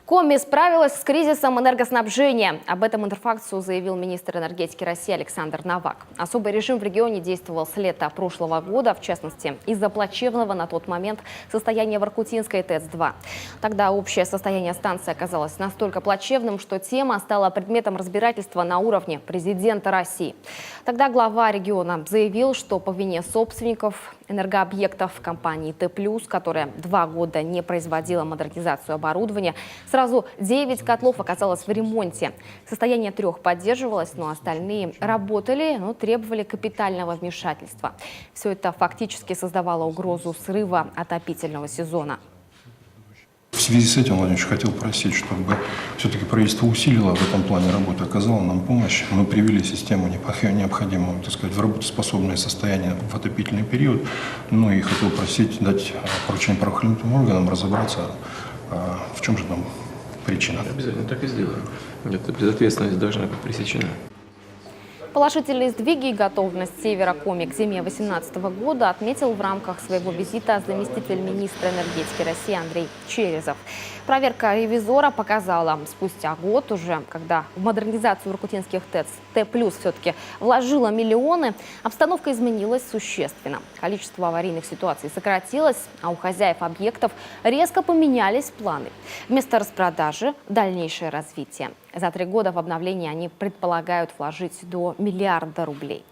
Коми справилась с кризисом энергоснабжения. Об этом Интерфаксу заявил министр энергетики России Александр Новак. Особый режим в регионе действовал с лета прошлого года, в частности, из-за плачевного на тот момент состояния Воркутинской ТЭЦ-2. Тогда общее состояние станции оказалось настолько плачевным, что тема стала предметом разбирательства на уровне президента России. Тогда глава региона заявил, что по вине собственников энергообъектов компании Т+, которая 2 года не производила модернизацию оборудования, сразу 9 котлов оказалось в ремонте. Состояние 3 поддерживалось, но остальные работали, но требовали капитального вмешательства. Все это фактически создавало угрозу срыва отопительного сезона. В связи с этим, Владимир, хотел просить, чтобы все-таки правительство усилило в этом плане работу, оказало нам помощь. Мы привели систему необходимую, так сказать, в работоспособное состояние в отопительный период. Ну и хотел просить дать поручение правоохранительным органам разобраться, в чем же там причина. Обязательно так и сделаем. Эта безответственность должна быть пресечена. Положительные сдвиги и готовность севера Коми к зиме 2018 года отметил в рамках своего визита заместитель министра энергетики России Андрей Черезов. Проверка ревизора показала, спустя год уже, когда в модернизацию воркутинских ТЭЦ Т+ все-таки вложила миллионы, обстановка изменилась существенно. Количество аварийных ситуаций сократилось, а у хозяев объектов резко поменялись планы. Вместо распродажи – дальнейшее развитие. За 3 года в обновление они предполагают вложить до 1 миллиарда рублей.